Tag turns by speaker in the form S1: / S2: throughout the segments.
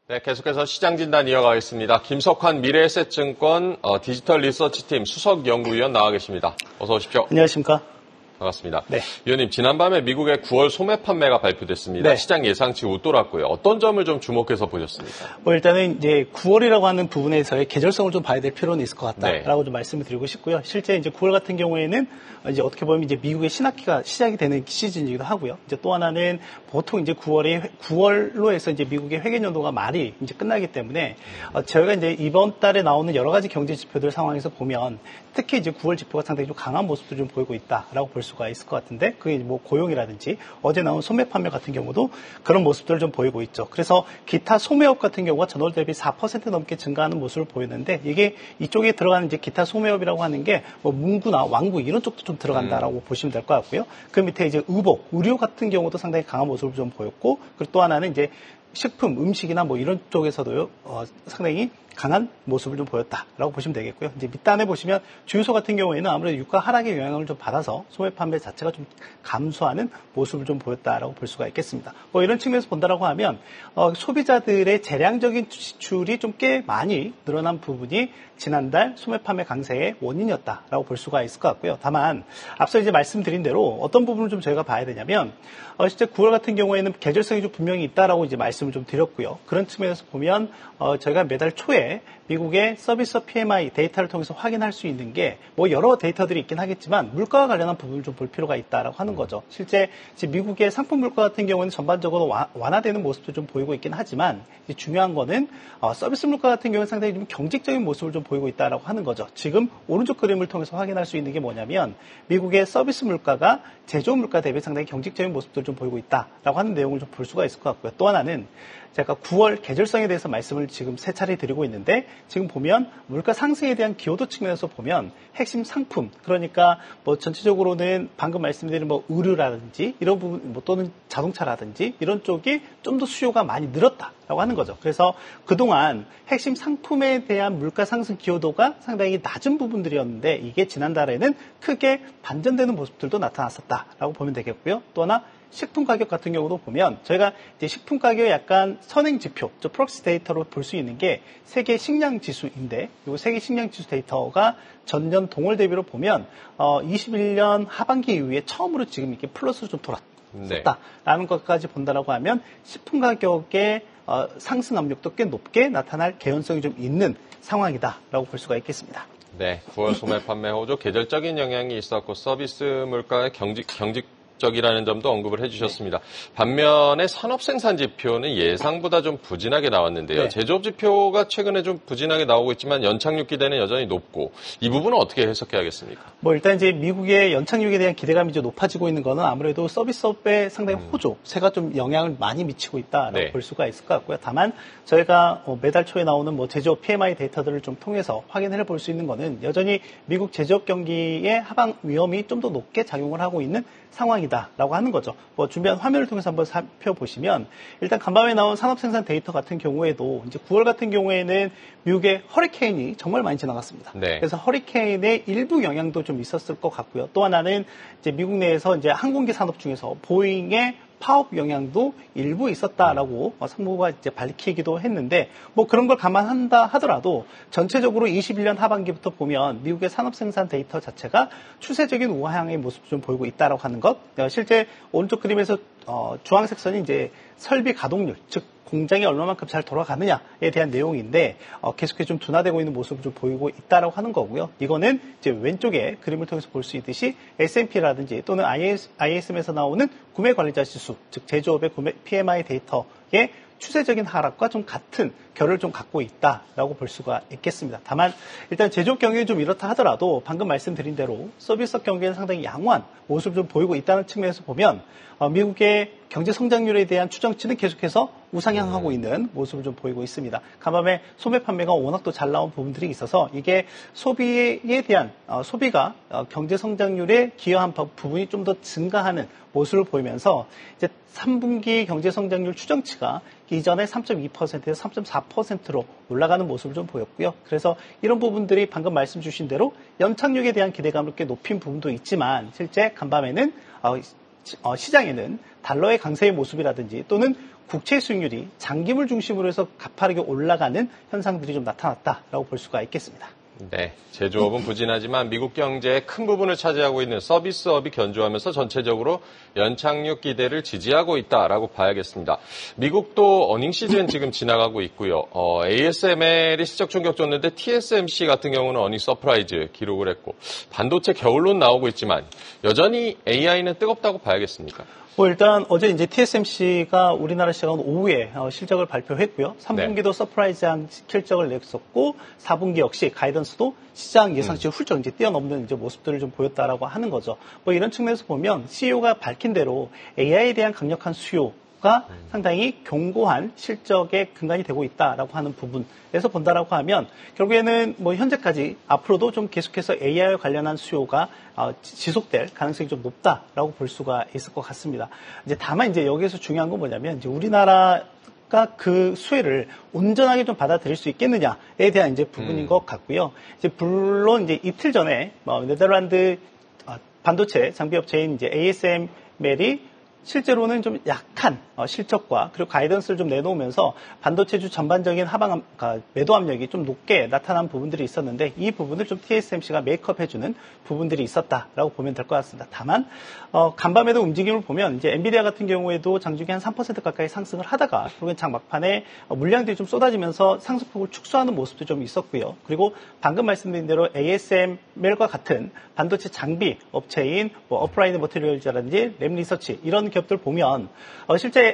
S1: 네, 계속해서 시장 진단 이어가겠습니다. 김석환 미래에셋증권 디지털 리서치팀 수석 연구위원 나와 계십니다. 어서 오십시오.
S2: 안녕하십니까.
S1: 반갑습니다.
S2: 네.
S1: 위원님, 지난밤에 미국의 9월 소매 판매가 발표됐습니다.
S2: 네.
S1: 시장 예상치 웃돌았고요. 어떤 점을 좀 주목해서 보셨습니까?
S2: 일단은 이제 9월이라고 하는 부분에서의 계절성을 좀 봐야 될 필요는 있을 것 같다라고
S1: 네.
S2: 좀 말씀을 드리고 싶고요. 실제 이제 9월 같은 경우에는 이제 어떻게 보면 이제 미국의 신학기가 시작이 되는 시즌이기도 하고요. 이제 또 하나는 보통 이제 9월로 해서 이제 미국의 회계연도가 말이 이제 끝나기 때문에 저희가 이제 이번 달에 나오는 여러 가지 경제 지표들 상황에서 보면 특히 이제 9월 지표가 상당히 좀 강한 모습도 좀 보이고 있다라고 볼 수가 있을 것 같은데 그게 뭐 고용이라든지 어제 나온 소매 판매 같은 경우도 그런 모습들을 좀 보이고 있죠. 그래서 기타 소매업 같은 경우가 전월 대비 4% 넘게 증가하는 모습을 보이는데 이게 이쪽에 들어가는 이제 기타 소매업이라고 하는 게 뭐 문구나 왕구 이런 쪽도 좀 들어간다라고 보시면 될 것 같고요. 그 밑에 이제 의료 같은 경우도 상당히 강한 모습을 좀 보였고 그리고 또 하나는 이제 식품, 음식이나 뭐 이런 쪽에서도 상당히 강한 모습을 좀 보였다라고 보시면 되겠고요. 이제 밑단에 보시면 주유소 같은 경우에는 아무래도 유가 하락의 영향을 좀 받아서 소매 판매 자체가 좀 감소하는 모습을 좀 보였다라고 볼 수가 있겠습니다. 뭐 이런 측면에서 본다라고 하면 소비자들의 재량적인 지출이 좀 꽤 많이 늘어난 부분이 지난달 소매 판매 강세의 원인이었다라고 볼 수가 있을 것 같고요. 다만 앞서 이제 말씀드린 대로 어떤 부분을 좀 저희가 봐야 되냐면 실제 9월 같은 경우에는 계절성이 좀 분명히 있다라고 이제 말씀을 좀 드렸고요. 그런 측면에서 보면 저희가 매달 초에 미국의 서비스 PMI 데이터를 통해서 확인할 수 있는 게 뭐 여러 데이터들이 있긴 하겠지만 물가와 관련한 부분을 좀 볼 필요가 있다라고 하는 거죠. 실제 미국의 상품 물가 같은 경우는 전반적으로 완화되는 모습도 좀 보이고 있긴 하지만 중요한 거는 서비스 물가 같은 경우는 상당히 좀 경직적인 모습을 좀 보이고 있다라고 하는 거죠. 지금 오른쪽 그림을 통해서 확인할 수 있는 게 뭐냐면 미국의 서비스 물가가 제조 물가 대비 상당히 경직적인 모습들을 좀 보이고 있다라고 하는 내용을 좀 볼 수가 있을 것 같고요. 또 하나는 제가 9월 계절성에 대해서 말씀을 지금 세 차례 드리고 있는데 지금 보면 물가 상승에 대한 기여도 측면에서 보면 핵심 상품 그러니까 뭐 전체적으로는 방금 말씀드린 뭐 의류라든지 이런 부분 뭐 또는 자동차라든지 이런 쪽이 좀 더 수요가 많이 늘었다라고 하는 거죠. 그래서 그동안 핵심 상품에 대한 물가 상승 기여도가 상당히 낮은 부분들이었는데 이게 지난달에는 크게 반전되는 모습들도 나타났었다라고 보면 되겠고요. 또 하나 식품 가격 같은 경우도 보면 저희가 이제 식품 가격의 약간 선행 지표, 프록시 데이터로 볼 수 있는 게 세계 식량 지수인데 이 세계 식량 지수 데이터가 전년 동월 대비로 보면 21년 하반기 이후에 처음으로 지금 이렇게 플러스로 좀 돌았다라는 것까지 본다라고 하면 식품 가격의 상승 압력도 꽤 높게 나타날 개연성이 좀 있는 상황이다라고 볼 수가 있겠습니다.
S1: 네, 9월 소매 판매 호조 계절적인 영향이 있었고 서비스 물가의 경직적이라는 점도 언급을 해주셨습니다. 반면에 산업 생산 지표는 예상보다 좀 부진하게 나왔는데요.
S2: 네.
S1: 제조업 지표가 최근에 좀 부진하게 나오고 있지만 연착륙 기대는 여전히 높고 이 부분은 어떻게 해석해야겠습니까?
S2: 뭐 일단 이제 미국의 연착륙에 대한 기대감이 이제 높아지고 있는 거는 아무래도 서비스업에 상당히 호조세가 좀 영향을 많이 미치고 있다라고
S1: 네.
S2: 볼 수가 있을 것 같고요. 다만 저희가 매달 초에 나오는 뭐 제조업 PMI 데이터들을 좀 통해서 확인해 볼 수 있는 거는 여전히 미국 제조업 경기의 하방 위험이 좀 더 높게 작용을 하고 있는 상황이다라고 하는 거죠. 뭐 준비한 화면을 통해서 한번 살펴보시면 일단 간밤에 나온 산업 생산 데이터 같은 경우에도 이제 9월 같은 경우에는 미국의 허리케인이 정말 많이 지나갔습니다.
S1: 네.
S2: 그래서 허리케인의 일부 영향도 좀 있었을 것 같고요. 또 하나는 이제 미국 내에서 이제 항공기 산업 중에서 보잉의 파업 영향도 일부 있었다라고 상무부가 이제 밝히기도 했는데 뭐 그런 걸 감안한다 하더라도 전체적으로 21년 하반기부터 보면 미국의 산업 생산 데이터 자체가 추세적인 우하향의 모습을 좀 보이고 있다라고 하는 것. 실제 오른쪽 그림에서 주황색 선이 이제 설비 가동률, 즉 공장이 얼마만큼 잘 돌아가느냐에 대한 내용인데 계속해서 좀 둔화되고 있는 모습을 좀 보이고 있다라고 하는 거고요. 이거는 이제 왼쪽에 그림을 통해서 볼 수 있듯이 S&P라든지 또는 ISM에서 나오는 구매 관리자 지수, 즉 제조업의 구매 PMI 데이터의 추세적인 하락과 좀 같은 결을 좀 갖고 있다라고 볼 수가 있겠습니다. 다만 일단 제조업 경기는 좀 이렇다 하더라도 방금 말씀드린 대로 서비스업 경기는 상당히 양호한 모습을 좀 보이고 있다는 측면에서 보면 미국의 경제 성장률에 대한 추정치는 계속해서 우상향하고 있는 모습을 좀 보이고 있습니다. 간밤에 소매 판매가 워낙 또 잘 나온 부분들이 있어서 이게 소비에 대한 소비가 경제 성장률에 기여한 부분이 좀 더 증가하는 모습을 보이면서 이제 3분기 경제 성장률 추정치가 이전에 3.2%에서 3.4%로 올라가는 모습을 좀 보였고요. 그래서 이런 부분들이 방금 말씀 주신 대로 연착륙에 대한 기대감을 꽤 높인 부분도 있지만 실제 간밤에는 시장에는 달러의 강세의 모습이라든지 또는 국채 수익률이 장기물 중심으로 해서 가파르게 올라가는 현상들이 좀 나타났다라고 볼 수가 있겠습니다.
S1: 네, 제조업은 부진하지만 미국 경제의 큰 부분을 차지하고 있는 서비스업이 견조하면서 전체적으로 연착륙 기대를 지지하고 있다라고 봐야겠습니다. 미국도 어닝 시즌 지금 지나가고 있고요. ASML이 실적 충격 줬는데 TSMC 같은 경우는 어닝 서프라이즈 기록을 했고 반도체 겨울론 나오고 있지만 여전히 AI는 뜨겁다고 봐야겠습니까?
S2: 일단 어제 이제 TSMC가 우리나라 시간 오후에 실적을 발표했고요. 3분기도 서프라이즈한 실적을 냈었고 4분기 역시 가이던스도 시장 예상치를 훌쩍 이제 뛰어넘는 이제 모습들을 좀 보였다라고 하는 거죠. 이런 측면에서 보면 CEO가 밝힌 대로 AI에 대한 강력한 수요가 상당히 견고한 실적의 근간이 되고 있다라고 하는 부분에서 본다라고 하면 결국에는 현재까지 앞으로도 좀 계속해서 AI와 관련한 수요가 지속될 가능성이 좀 높다라고 볼 수가 있을 것 같습니다. 이제 다만 이제 여기에서 중요한 건 뭐냐면 이제 우리나라가 그 수혜를 온전하게 좀 받아들일 수 있겠느냐에 대한 이제 부분인 것 같고요. 이제 물론 이제 이틀 전에 네덜란드 반도체 장비업체인 이제 ASML이 실제로는 좀 약한 실적과 그리고 가이던스를 좀 내놓으면서 반도체주 전반적인 매도 압력이 좀 높게 나타난 부분들이 있었는데 이 부분을 좀 TSMC가 메이크업해주는 부분들이 있었다라고 보면 될 것 같습니다. 다만 간밤에도 움직임을 보면 이제 엔비디아 같은 경우에도 장중에 한 3% 가까이 상승을 하다가 결국엔 장 막판에 물량들이 좀 쏟아지면서 상승폭을 축소하는 모습도 좀 있었고요. 그리고 방금 말씀드린 대로 ASML과 같은 반도체 장비 업체인 어프라이드 머티리얼즈라든지 램리서치 이런 기업들 보면 실제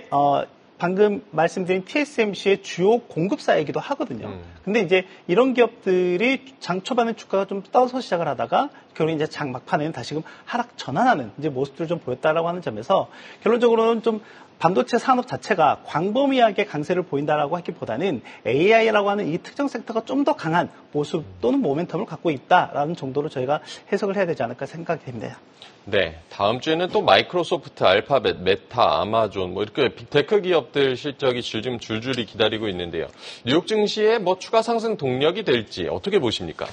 S2: 방금 말씀드린 TSMC의 주요 공급사이기도 하거든요. 근데 이제 이런 기업들이 장 초반에 주가가 좀 떠서 시작을 하다가 결국 이제 장 막판에는 다시금 하락 전환하는 이제 모습들을 좀 보였다라고 하는 점에서 결론적으로는 좀 반도체 산업 자체가 광범위하게 강세를 보인다라고 하기보다는 AI라고 하는 이 특정 섹터가 좀 더 강한 모습 또는 모멘텀을 갖고 있다라는 정도로 저희가 해석을 해야 되지 않을까 생각이 됩니다.
S1: 네, 다음 주에는 또 마이크로소프트, 알파벳, 메타, 아마존 이렇게 빅테크 기업들 실적이 지금 줄줄이 기다리고 있는데요. 뉴욕 증시에 추가 상승 동력이 될지 어떻게 보십니까?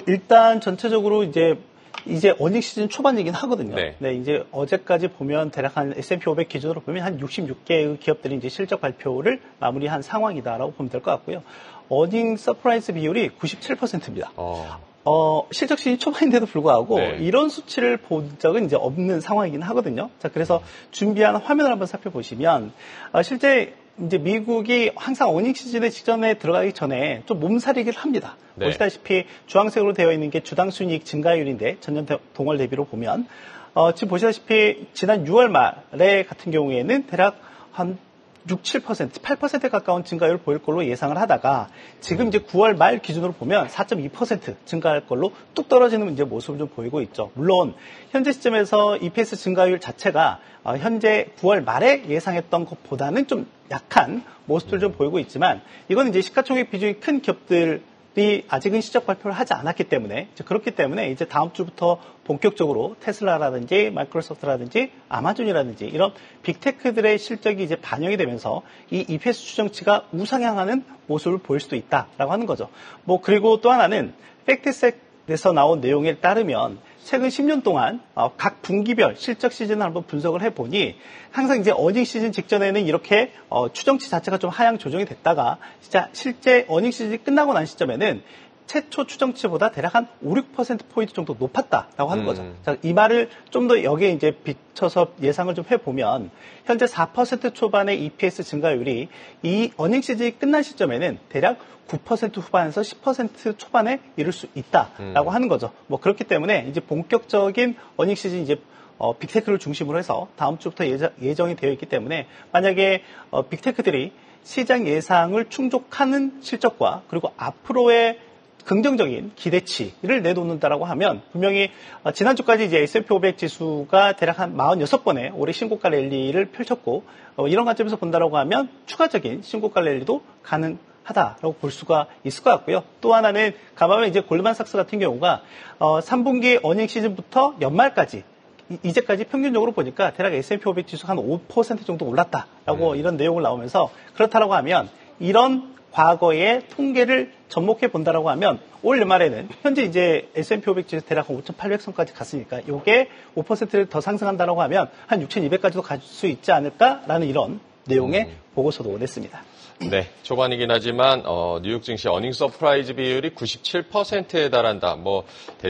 S2: 일단 전체적으로 이제 어닝 시즌 초반이긴 하거든요.
S1: 네,
S2: 이제 어제까지 보면 대략 한 S&P 500 기준으로 보면 한 66개의 기업들이 이제 실적 발표를 마무리한 상황이다라고 보면 될 것 같고요. 어닝 서프라이즈 비율이 97%입니다. 실적 시즌 초반인데도 불구하고 이런 수치를 본 적은 이제 없는 상황이긴 하거든요. 자, 그래서 준비한 화면을 한번 살펴보시면 실제 이제 미국이 항상 어닝 시즌의 직전에 들어가기 전에 좀 몸살이기를 합니다. 보시다시피 주황색으로 되어 있는 게 주당 순이익 증가율인데 전년 동월 대비로 보면 지금 보시다시피 지난 6월 말에 같은 경우에는 대략 한 6, 7%, 8% 가까운 증가율을 보일 걸로 예상을 하다가 지금 이제 9월 말 기준으로 보면 4.2% 증가할 걸로 뚝 떨어지는 이제 모습을 좀 보이고 있죠. 물론 현재 시점에서 EPS 증가율 자체가 현재 9월 말에 예상했던 것보다는 좀 약한 모습을 좀 보이고 있지만 이건 이제 시가총액 비중이 큰 기업들이 아직은 실적 발표를 하지 않았기 때문에 그렇기 때문에 이제 다음 주부터 본격적으로 테슬라라든지 마이크로소프트라든지 아마존이라든지 이런 빅테크들의 실적이 이제 반영이 되면서 이 EPS 추정치가 우상향하는 모습을 보일 수도 있다라고 하는 거죠. 그리고 또 하나는 팩트셋에서 나온 내용에 따르면 최근 10년 동안 각 분기별 실적 시즌을 한번 분석을 해보니 항상 이제 어닝 시즌 직전에는 이렇게 추정치 자체가 좀 하향 조정이 됐다가 진짜 실제 어닝 시즌이 끝나고 난 시점에는 최초 추정치보다 대략 한 5, 6%포인트 정도 높았다라고 하는 거죠. 자, 이 말을 좀 더 여기에 이제 비춰서 예상을 좀 해보면 현재 4% 초반의 EPS 증가율이 이 어닝 시즌이 끝난 시점에는 대략 9% 후반에서 10% 초반에 이룰 수 있다라고 하는 거죠. 그렇기 때문에 이제 본격적인 어닝 시즌 이제 빅테크를 중심으로 해서 다음 주부터 예정이 되어 있기 때문에 만약에 빅테크들이 시장 예상을 충족하는 실적과 그리고 앞으로의 긍정적인 기대치를 내놓는다라고 하면 분명히 지난주까지 이제 S&P 500 지수가 대략 한 46번의 올해 신고가 랠리를 펼쳤고 이런 관점에서 본다라고 하면 추가적인 신고가 랠리도 가능하다라고 볼 수가 있을 것 같고요. 또 하나는 가만히 이제 골드만삭스 같은 경우가 3분기 어닝 시즌부터 연말까지 이제까지 평균적으로 보니까 대략 S&P 500 지수가 한 5% 정도 올랐다라고 이런 내용을 나오면서 그렇다라고 하면 이런 과거의 통계를 접목해 본다라고 하면 올 연말에는 현재 이제 S&P 500 지수 대략 5,800선까지 갔으니까 이게 5%를 더 상승한다라고 하면 한 6,200까지도 갈 수 있지 않을까라는 이런 내용의 보고서도 냈습니다.
S1: 네, 초반이긴 하지만 뉴욕 증시 어닝 서프라이즈 비율이 97%에 달한다.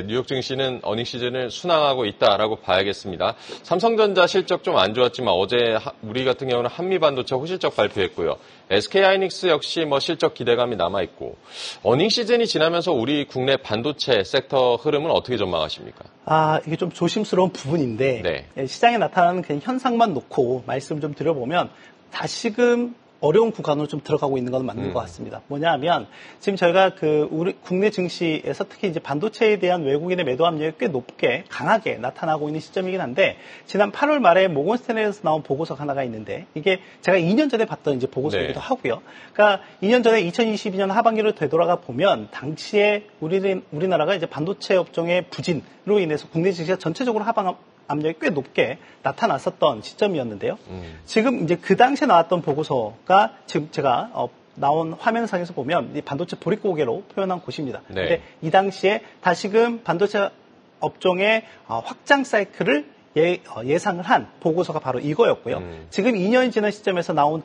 S1: 뉴욕 증시는 어닝 시즌을 순항하고 있다라고 봐야겠습니다. 삼성전자 실적 좀 안 좋았지만 어제 우리 같은 경우는 한미반도체 호실적 발표했고요. SK하이닉스 역시 실적 기대감이 남아 있고 어닝 시즌이 지나면서 우리 국내 반도체 섹터 흐름은 어떻게 전망하십니까?
S2: 이게 좀 조심스러운 부분인데
S1: 네.
S2: 시장에 나타나는 그냥 현상만 놓고 말씀 좀 드려보면 다시금 어려운 구간으로 좀 들어가고 있는 건 맞는 것 같습니다. 뭐냐 하면 지금 저희가 우리 국내 증시에서 특히 이제 반도체에 대한 외국인의 매도 압력이 꽤 높게 강하게 나타나고 있는 시점이긴 한데 지난 8월 말에 모건 스탠레이에서 나온 보고서가 하나가 있는데 이게 제가 2년 전에 봤던 이제 보고서이기도 하고요. 그러니까 2년 전에 2022년 하반기로 되돌아가 보면 당시에 우리나라가 이제 반도체 업종의 부진으로 인해서 국내 증시가 전체적으로 하방 압력이 꽤 높게 나타났었던 시점이었는데요. 지금 이제 그 당시에 나왔던 보고서가 지금 제가 나온 화면상에서 보면 이 반도체 보릿고개로 표현한 곳입니다.
S1: 네.
S2: 근데 이 당시에 다시금 반도체 업종의 확장 사이클을 예상을 한 보고서가 바로 이거였고요. 지금 2년이 지난 시점에서 나온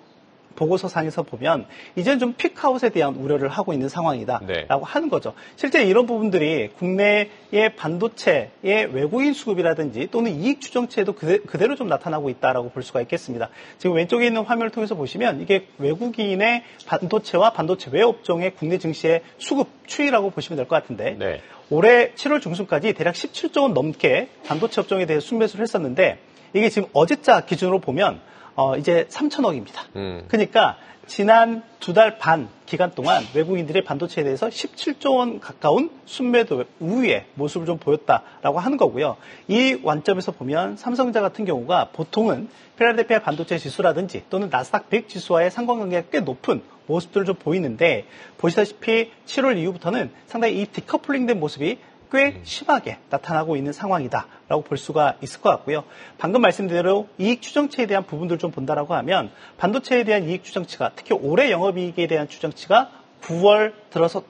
S2: 보고서상에서 보면 이제는 좀 픽아웃에 대한 우려를 하고 있는 상황이다라고 하는 거죠. 실제 이런 부분들이 국내의 반도체의 외국인 수급이라든지 또는 이익 추정치에도 그대로 좀 나타나고 있다라고 볼 수가 있겠습니다. 지금 왼쪽에 있는 화면을 통해서 보시면 이게 외국인의 반도체와 반도체 외 업종의 국내 증시의 수급 추이라고 보시면 될 것 같은데
S1: 네.
S2: 올해 7월 중순까지 대략 17조 원 넘게 반도체 업종에 대해서 순매수를 했었는데 이게 지금 어제자 기준으로 보면 이제 3천억입니다. 그러니까 지난 2달 반 기간 동안 외국인들의 반도체에 대해서 17조 원 가까운 순매도 우위의 모습을 좀 보였다라고 하는 거고요. 이 관점에서 보면 삼성전자 같은 경우가 보통은 필라델피아 반도체 지수라든지 또는 나스닥 100 지수와의 상관관계가 꽤 높은 모습들을 좀 보이는데 보시다시피 7월 이후부터는 상당히 이 디커플링된 모습이 꽤 심하게 나타나고 있는 상황이다라고 볼 수가 있을 것 같고요. 방금 말씀드린 대로 이익 추정치에 대한 부분들을 좀 본다라고 하면 반도체에 대한 이익 추정치가 특히 올해 영업이익에 대한 추정치가 9월 들어서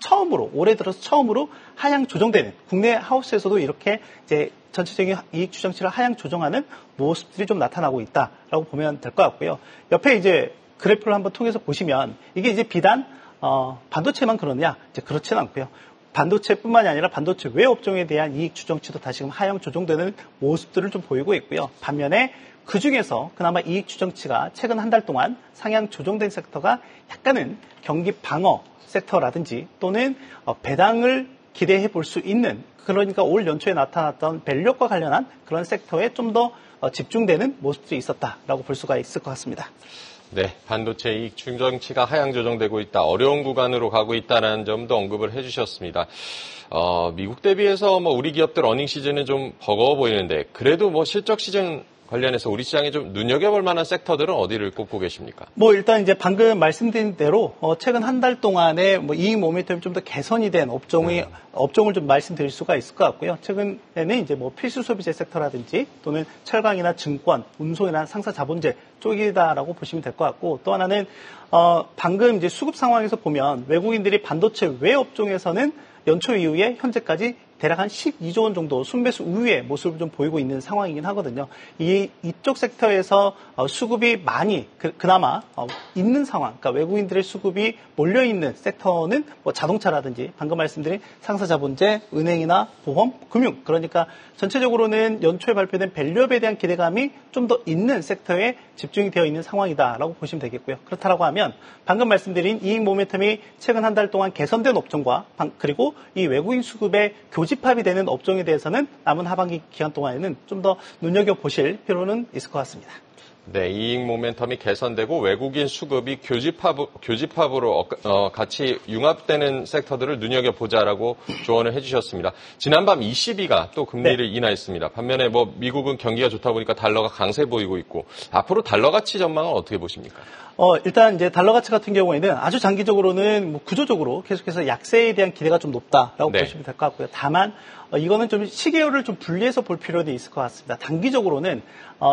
S2: 올해 들어서 처음으로 하향 조정되는 국내 하우스에서도 이렇게 이제 전체적인 이익 추정치를 하향 조정하는 모습들이 좀 나타나고 있다라고 보면 될 것 같고요. 옆에 이제 그래프를 한번 통해서 보시면 이게 이제 비단 반도체만 그러냐? 이제 그렇지는 않고요. 반도체뿐만이 아니라 반도체 외 업종에 대한 이익 추정치도 다시금 하향 조정되는 모습들을 좀 보이고 있고요. 반면에 그중에서 그나마 이익 추정치가 최근 한 달 동안 상향 조정된 섹터가 약간은 경기 방어 섹터라든지 또는 배당을 기대해 볼 수 있는 그러니까 올 연초에 나타났던 밸류업과 관련한 그런 섹터에 좀 더 집중되는 모습들이 있었다라고 볼 수가 있을 것 같습니다.
S1: 네, 반도체 이익 추정치가 하향 조정되고 있다. 어려운 구간으로 가고 있다는 점도 언급을 해주셨습니다. 미국 대비해서 우리 기업들 어닝 시즌은 좀 버거워 보이는데 그래도 실적 시즌 관련해서 우리 시장에 좀 눈여겨볼 만한 섹터들은 어디를 꼽고 계십니까?
S2: 일단 이제 방금 말씀드린 대로 최근 한 달 동안에 이익 모멘텀이 좀 더 개선이 된 업종을 좀 말씀드릴 수가 있을 것 같고요. 최근에는 이제 필수 소비재 섹터라든지 또는 철강이나 증권, 운송이나 상사 자본재 쪽이다라고 보시면 될 것 같고 또 하나는 방금 이제 수급 상황에서 보면 외국인들이 반도체 외 업종에서는 연초 이후에 현재까지 대략 한 12조 원 정도 순매수 우위의 모습을 좀 보이고 있는 상황이긴 하거든요. 이쪽 섹터에서 수급이 많이 그나마 있는 상황, 그러니까 외국인들의 수급이 몰려있는 섹터는 자동차라든지 방금 말씀드린 상사자본재, 은행이나 보험, 금융, 그러니까 전체적으로는 연초에 발표된 밸류업에 대한 기대감이 좀 더 있는 섹터에 집중이 되어 있는 상황이다라고 보시면 되겠고요. 그렇다고 하면 방금 말씀드린 이익 모멘텀이 최근 한 달 동안 개선된 업종과 그리고 이 외국인 수급의 교집합이 되는 업종에 대해서는 남은 하반기 기간 동안에는 좀 더 눈여겨보실 필요는 있을 것 같습니다.
S1: 네, 이익 모멘텀이 개선되고 외국인 수급이 교집합으로 같이 융합되는 섹터들을 눈여겨보자라고 조언을 해주셨습니다. 지난밤 ECB가 또 금리를 인하했습니다. 반면에 미국은 경기가 좋다 보니까 달러가 강세 보이고 있고 앞으로 달러 가치 전망은 어떻게 보십니까?
S2: 일단 이제 달러 가치 같은 경우에는 아주 장기적으로는 구조적으로 계속해서 약세에 대한 기대가 좀 높다라고 보시면 될 것 같고요. 다만 이거는 좀 시계열을 좀 분리해서 볼 필요도 있을 것 같습니다. 단기적으로는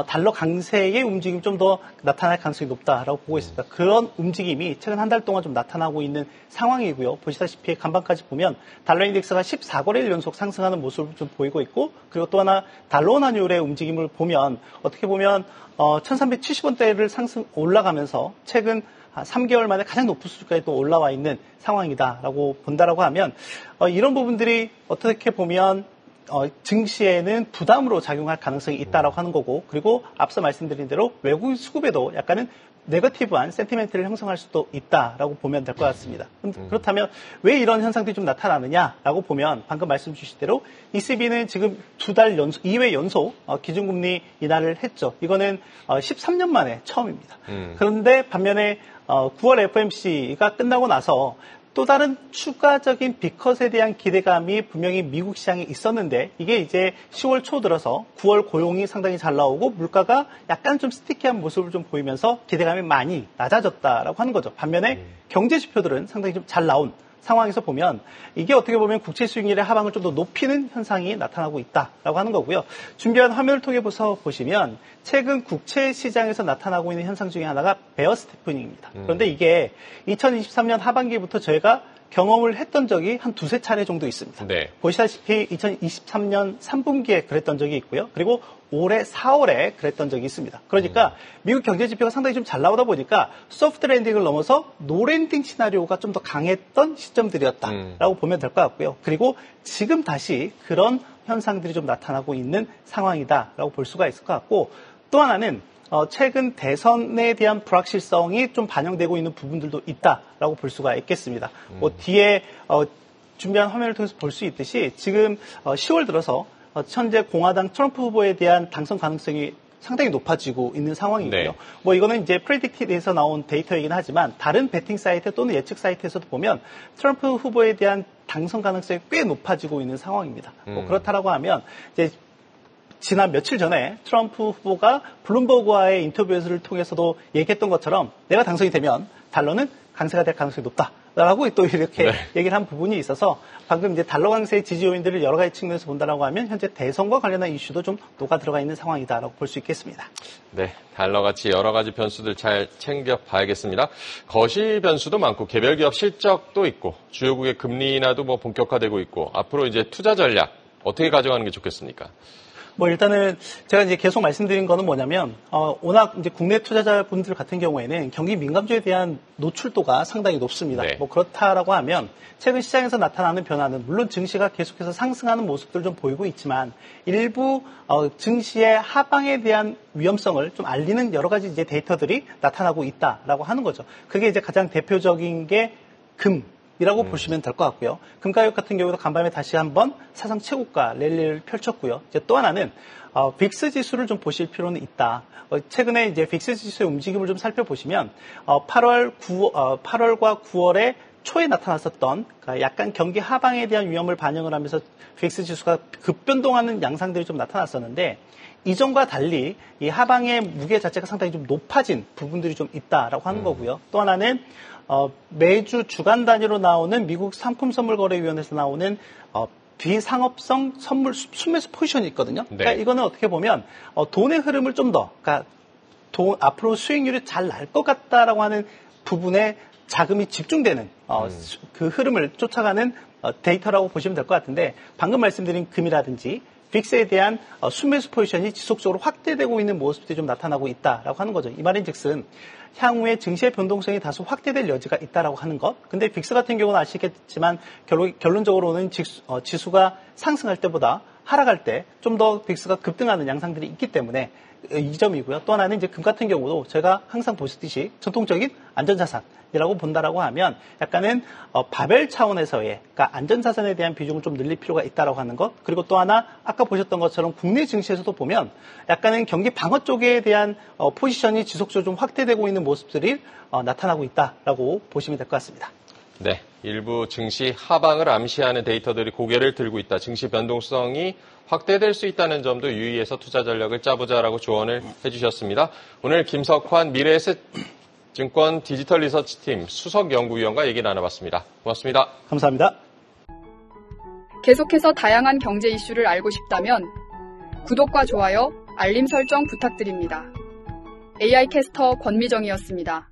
S2: 달러 강세의 움직임 움직임이 좀 더 나타날 가능성이 높다라고 보고 있습니다. 그런 움직임이 최근 한 달 동안 좀 나타나고 있는 상황이고요. 보시다시피 간판까지 보면 달러 인덱스가 14거래일 연속 상승하는 모습을 좀 보이고 있고, 그리고 또 하나 달러 원 환율의 움직임을 보면 어떻게 보면 1370원대를 올라가면서 최근 3개월 만에 가장 높은 수준까지 또 올라와 있는 상황이다라고 본다라고 하면 이런 부분들이 어떻게 보면 증시에는 부담으로 작용할 가능성이 있다라고 하는 거고, 그리고 앞서 말씀드린 대로 외국인 수급에도 약간은 네거티브한 센티멘트를 형성할 수도 있다라고 보면 될 것 같습니다. 그렇다면 왜 이런 현상들이 좀 나타나느냐라고 보면 방금 말씀 주신 대로 ECB는 지금 2회 연속 기준금리 인하를 했죠. 이거는 13년 만에 처음입니다. 그런데 반면에 9월 FOMC가 끝나고 나서 또 다른 추가적인 빅컷에 대한 기대감이 분명히 미국 시장에 있었는데, 이게 이제 10월 초 들어서 9월 고용이 상당히 잘 나오고 물가가 약간 좀 스티키한 모습을 좀 보이면서 기대감이 많이 낮아졌다라고 하는 거죠. 반면에 경제 지표들은 상당히 좀 잘 나온 상황에서 보면 이게 어떻게 보면 국채 수익률의 하방을 좀 더 높이는 현상이 나타나고 있다라고 하는 거고요. 준비한 화면을 통해 보시면 최근 국채 시장에서 나타나고 있는 현상 중에 하나가 베어 스태프닝입니다. 그런데 이게 2023년 하반기부터 저희가 경험을 했던 적이 한 두세 차례 정도 있습니다.
S1: 네.
S2: 보시다시피 2023년 3분기에 그랬던 적이 있고요. 그리고 올해 4월에 그랬던 적이 있습니다. 그러니까 미국 경제 지표가 상당히 좀 잘 나오다 보니까 소프트 랜딩을 넘어서 노 랜딩 시나리오가 좀 더 강했던 시점들이었다라고 보면 될 것 같고요. 그리고 지금 다시 그런 현상들이 좀 나타나고 있는 상황이다라고 볼 수가 있을 것 같고, 또 하나는 최근 대선에 대한 불확실성이 좀 반영되고 있는 부분들도 있다라고 볼 수가 있겠습니다. 뒤에 준비한 화면을 통해서 볼 수 있듯이 지금 10월 들어서 현재 공화당 트럼프 후보에 대한 당선 가능성이 상당히 높아지고 있는 상황이고요.
S1: 네.
S2: 이거는 이제 프레딕티드에서 나온 데이터이긴 하지만 다른 베팅 사이트 또는 예측 사이트에서도 보면 트럼프 후보에 대한 당선 가능성이 꽤 높아지고 있는 상황입니다. 그렇다라고 하면 이제 지난 며칠 전에 트럼프 후보가 블룸버그와의 인터뷰를 통해서도 얘기했던 것처럼 내가 당선이 되면 달러는 강세가 될 가능성이 높다라고 또 이렇게 얘기를 한 부분이 있어서 방금 이제 달러 강세의 지지 요인들을 여러 가지 측면에서 본다라고 하면 현재 대선과 관련한 이슈도 좀 녹아 들어가 있는 상황이다라고 볼 수 있겠습니다.
S1: 네, 달러 같이 여러 가지 변수들 잘 챙겨봐야겠습니다. 거시 변수도 많고 개별 기업 실적도 있고 주요국의 금리 인하도 본격화되고 있고 앞으로 이제 투자 전략 어떻게 가져가는 게 좋겠습니까?
S2: 일단은 제가 이제 계속 말씀드린 거는 뭐냐면, 워낙 이제 국내 투자자분들 같은 경우에는 경기 민감주에 대한 노출도가 상당히 높습니다.
S1: 네.
S2: 그렇다라고 하면 최근 시장에서 나타나는 변화는 물론 증시가 계속해서 상승하는 모습들 좀 보이고 있지만 일부 증시의 하방에 대한 위험성을 좀 알리는 여러 가지 이제 데이터들이 나타나고 있다라고 하는 거죠. 그게 이제 가장 대표적인 게 이라고 보시면 될 것 같고요. 금가격 같은 경우도 간밤에 다시 한번 사상 최고가 랠리를 펼쳤고요. 이제 또 하나는 빅스 지수를 좀 보실 필요는 있다. 최근에 이제 빅스 지수의 움직임을 좀 살펴보시면 8월과 9월에 초에 나타났었던 약간 경기 하방에 대한 위험을 반영을 하면서 빅스 지수가 급변동하는 양상들이 좀 나타났었는데, 이전과 달리 이 하방의 무게 자체가 상당히 좀 높아진 부분들이 좀 있다라고 하는 거고요. 또 하나는 매주 주간 단위로 나오는 미국 상품선물거래위원회에서 나오는 비상업성 선물 순매수 포지션이 있거든요. 그러니까 이거는 어떻게 보면 돈의 흐름을 좀 더, 그러니까 앞으로 수익률이 잘 날 것 같다라고 하는 부분에 자금이 집중되는 그 흐름을 쫓아가는 데이터라고 보시면 될 것 같은데, 방금 말씀드린 금이라든지 빅스에 대한 순매수 포지션이 지속적으로 확대되고 있는 모습들이 좀 나타나고 있다라고 하는 거죠. 이 말인즉슨 향후에 증시의 변동성이 다소 확대될 여지가 있다라고 하는 것. 근데 빅스 같은 경우는 아시겠지만 결론적으로는 지수가 상승할 때보다 하락할 때 좀 더 빅스가 급등하는 양상들이 있기 때문에 이 점이고요. 또 하나는 이제 금 같은 경우도 제가 항상 보셨듯이 전통적인 안전자산이라고 본다라고 하면 약간은 바벨 차원에서의, 그러니까 안전자산에 대한 비중을 좀 늘릴 필요가 있다라고 하는 것. 그리고 또 하나 아까 보셨던 것처럼 국내 증시에서도 보면 약간은 경기 방어 쪽에 대한 포지션이 지속적으로 좀 확대되고 있는 모습들이 나타나고 있다라고 보시면 될 것 같습니다.
S1: 네, 일부 증시 하방을 암시하는 데이터들이 고개를 들고 있다. 증시 변동성이 확대될 수 있다는 점도 유의해서 투자 전략을 짜보자라고 조언을 해주셨습니다. 오늘 김석환 미래에셋증권 디지털 리서치팀 수석연구위원과 얘기 나눠봤습니다. 고맙습니다.
S2: 감사합니다.
S3: 계속해서 다양한 경제 이슈를 알고 싶다면 구독과 좋아요, 알림 설정 부탁드립니다. AI 캐스터 권미정이었습니다.